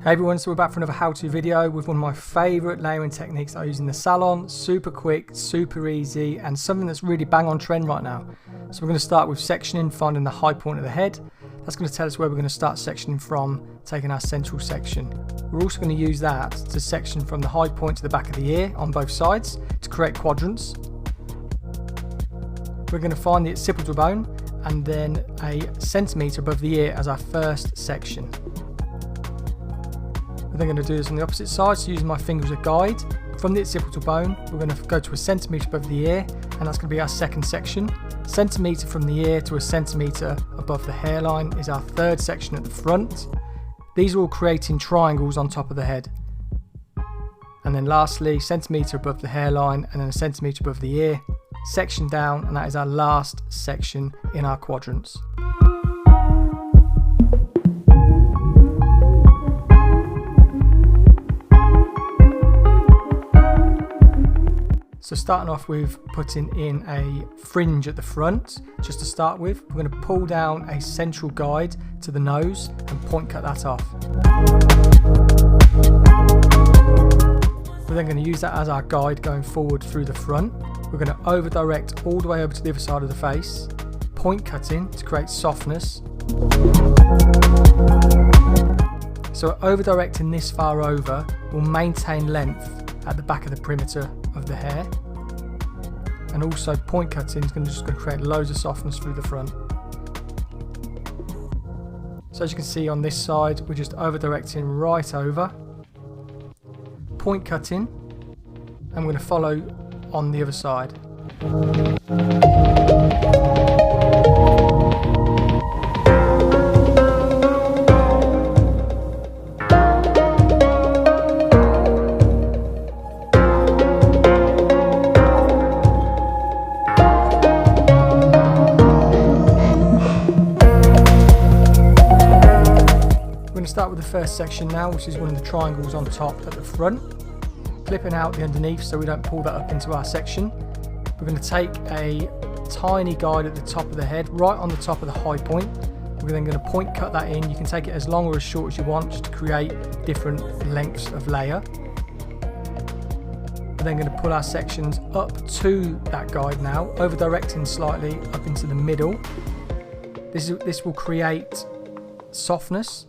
Hey everyone, so we're back for another how-to video with one of my favourite layering techniques that I use in the salon. Super quick, super easy, and something that's really bang on trend right now. So we're going to start with sectioning, finding the high point of the head. That's going to tell us where we're going to start sectioning from, taking our central section. We're also going to use that to section from the high point to the back of the ear on both sides to create quadrants. We're going to find the occipital bone and then a centimetre above the ear as our first section. We're then going to do this on the opposite side, so using my finger as a guide. From the occipital bone, we're going to go to a centimetre above the ear, and that's going to be our second section. Centimetre from the ear to a centimetre above the hairline is our third section at the front. These are all creating triangles on top of the head. And then lastly, centimetre above the hairline and then a centimetre above the ear. Section down, and that is our last section in our quadrants. So starting off with putting in a fringe at the front, just to start with, we're going to pull down a central guide to the nose and point cut that off. We're then going to use that as our guide going forward through the front. We're going to over direct all the way over to the other side of the face, point cutting to create softness. So over directing this far over will maintain length at the back of the perimeter of the hair, and also point cutting is just going to create loads of softness through the front. So as you can see on this side, we're just over directing right over, point cutting, and we're going to follow on the other side. Start with the first section now, which is one of the triangles on top at the front, clipping out the underneath so we don't pull that up into our section. We're going to take a tiny guide at the top of the head, right on the top of the high point. We're then going to point cut that in. You can take it as long or as short as you want, just to create different lengths of layer. We're then going to pull our sections up to that guide now, over directing slightly up into the middle. This will create softness,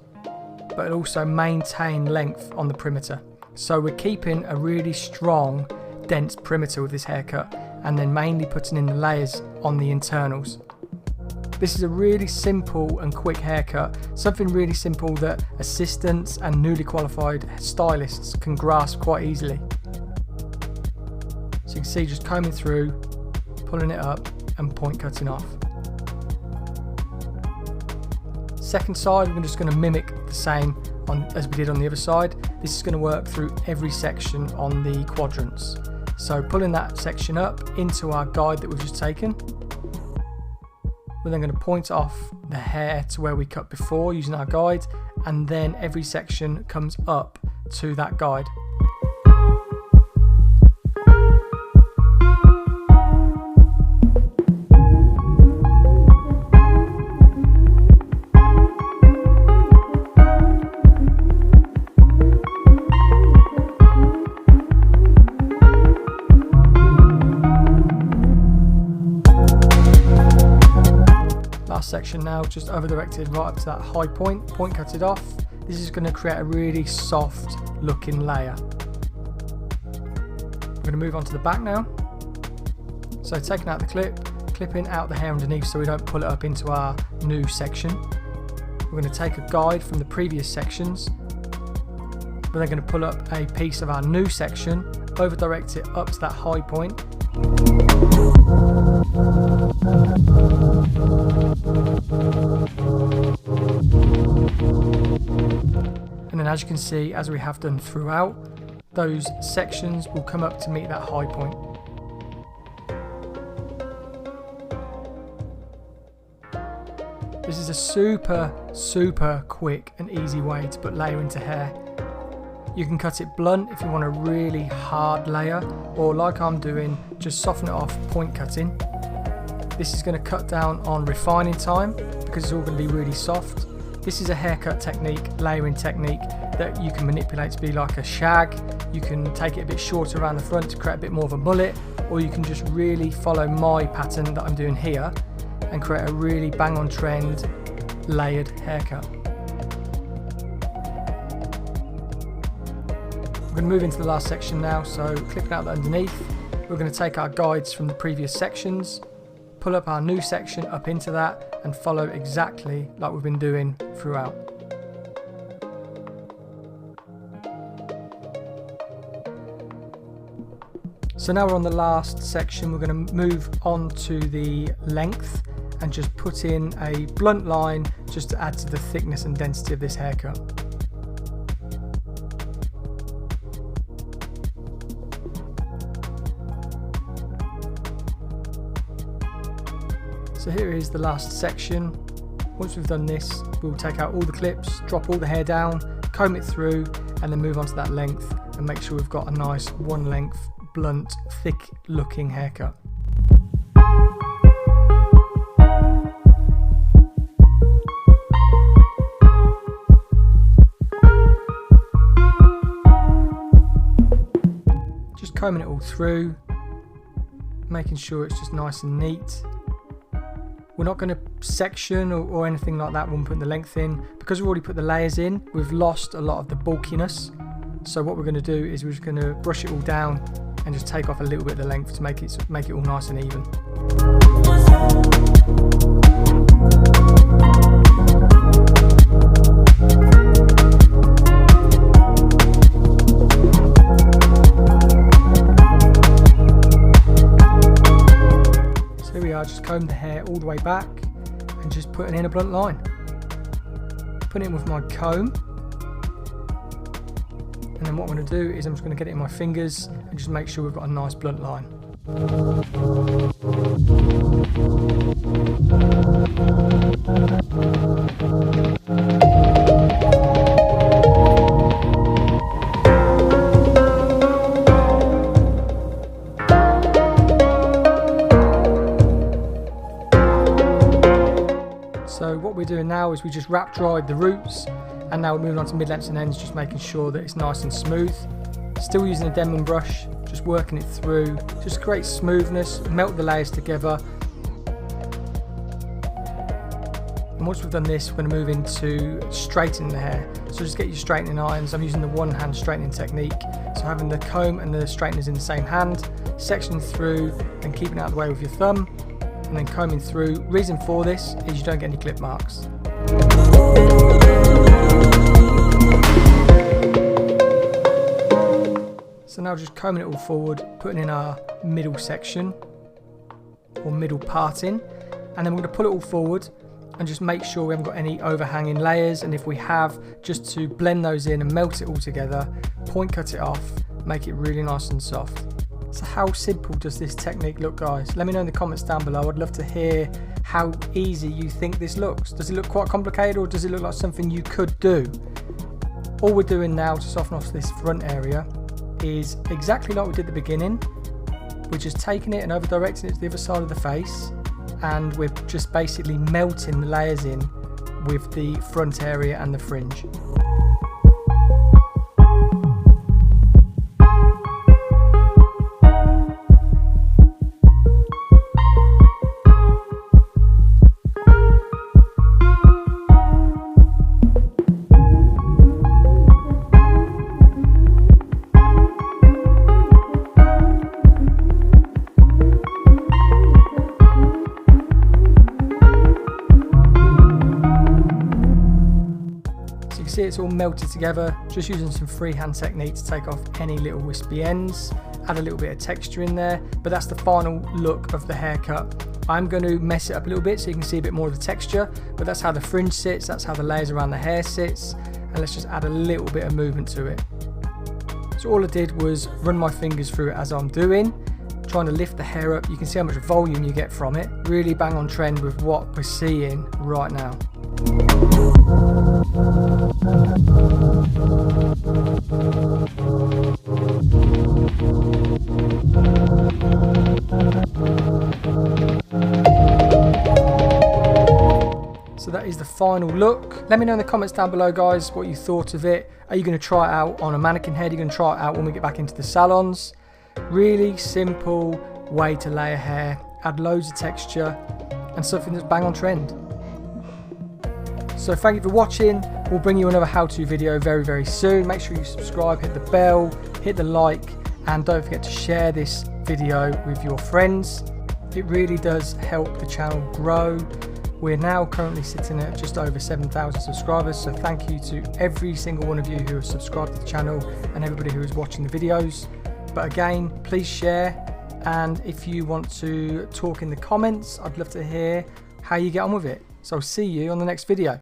but it'll also maintain length on the perimeter. So we're keeping a really strong, dense perimeter with this haircut, and then mainly putting in the layers on the internals. This is a really simple and quick haircut, something really simple that assistants and newly qualified stylists can grasp quite easily. So you can see just combing through, pulling it up and point cutting off. Second side, we're just going to mimic the same as we did on the other side. This is going to work through every section on the quadrants. So pulling that section up into our guide that we've just taken. We're then going to point off the hair to where we cut before using our guide, and then every section comes up to that guide. Section now, just over directed right up to that high point, point cut it off. This is going to create a really soft looking layer. We're going to move on to the back now. So taking out the clip, clipping out the hair underneath so we don't pull it up into our new section. We're going to take a guide from the previous sections. We're then going to pull up a piece of our new section, over direct it up to that high point. And then as you can see, as we have done throughout, those sections will come up to meet that high point. This is a super quick and easy way to put layer into hair. You can cut it blunt if you want a really hard layer, or like I'm doing, just soften it off, point cutting. This is going to cut down on refining time because it's all going to be really soft. This is a haircut technique, layering technique that you can manipulate to be like a shag. You can take it a bit shorter around the front to create a bit more of a mullet, or you can just really follow my pattern that I'm doing here and create a really bang on trend layered haircut. We're going to move into the last section now, so clipping out the underneath, we're going to take our guides from the previous sections, pull up our new section up into that and follow exactly like we've been doing throughout. So now we're on the last section. We're going to move on to the length and just put in a blunt line just to add to the thickness and density of this haircut. So here is the last section. Once we've done this, we'll take out all the clips, drop all the hair down, comb it through, and then move on to that length and make sure we've got a nice one length, blunt, thick looking haircut. Just combing it all through, making sure it's just nice and neat. We're not going to section or anything like that when putting the length in. Because we've already put the layers in, we've lost a lot of the bulkiness. So what we're going to do is we're just going to brush it all down and just take off a little bit of the length to make it all nice and even. Just comb the hair all the way back and just putting in a blunt line. Put it in with my comb, and then what I'm going to do is I'm just going to get it in my fingers and just make sure we've got a nice blunt line. So what we're doing now is we just wrap dried the roots, and now we're moving on to mid-lengths and ends, just making sure that it's nice and smooth. Still using a Denman brush, just working it through, just create smoothness, melt the layers together. And once we've done this, we're going to move into straightening the hair. So just get your straightening irons. I'm using the one hand straightening technique. So having the comb and the straighteners in the same hand, sectioning through and keeping it out of the way with your thumb, and then combing through. Reason for this is you don't get any clip marks. So now just combing it all forward, putting in our middle section or middle parting, and then we're going to pull it all forward and just make sure we haven't got any overhanging layers, and if we have, just to blend those in and melt it all together, point cut it off, make it really nice and soft. So how simple does this technique look, guys? Let me know in the comments down below. I'd love to hear how easy you think this looks. Does it look quite complicated, or does it look like something you could do? All we're doing now to soften off this front area is exactly like we did at the beginning. We're just taking it and over directing it to the other side of the face, and we're just basically melting the layers in with the front area and the fringe. See, it's all melted together, just using some freehand technique to take off any little wispy ends, add a little bit of texture in there, but that's the final look of the haircut. I'm going to mess it up a little bit so you can see a bit more of the texture, but that's how the fringe sits, that's how the layers around the hair sits, and let's just add a little bit of movement to it. So all I did was run my fingers through it as I'm doing, trying to lift the hair up. You can see how much volume you get from it, really bang on trend with what we're seeing right now. So that is the final final look. Let me know in the comments down below, guys, what you thought of it. Are you going to try it out on a mannequin head? Are you going to try it out when we get back into the salons? Really simple way to layer hair, add loads of texture, and something that's bang on trend. So thank you for watching. We'll bring you another how-to video very, very soon. Make sure you subscribe, hit the bell, hit the like, and don't forget to share this video with your friends. It really does help the channel grow. We're now currently sitting at just over 7,000 subscribers, so thank you to every single one of you who has subscribed to the channel and everybody who is watching the videos. But again, please share, and if you want to talk in the comments, I'd love to hear how you get on with it. So I'll see you on the next video.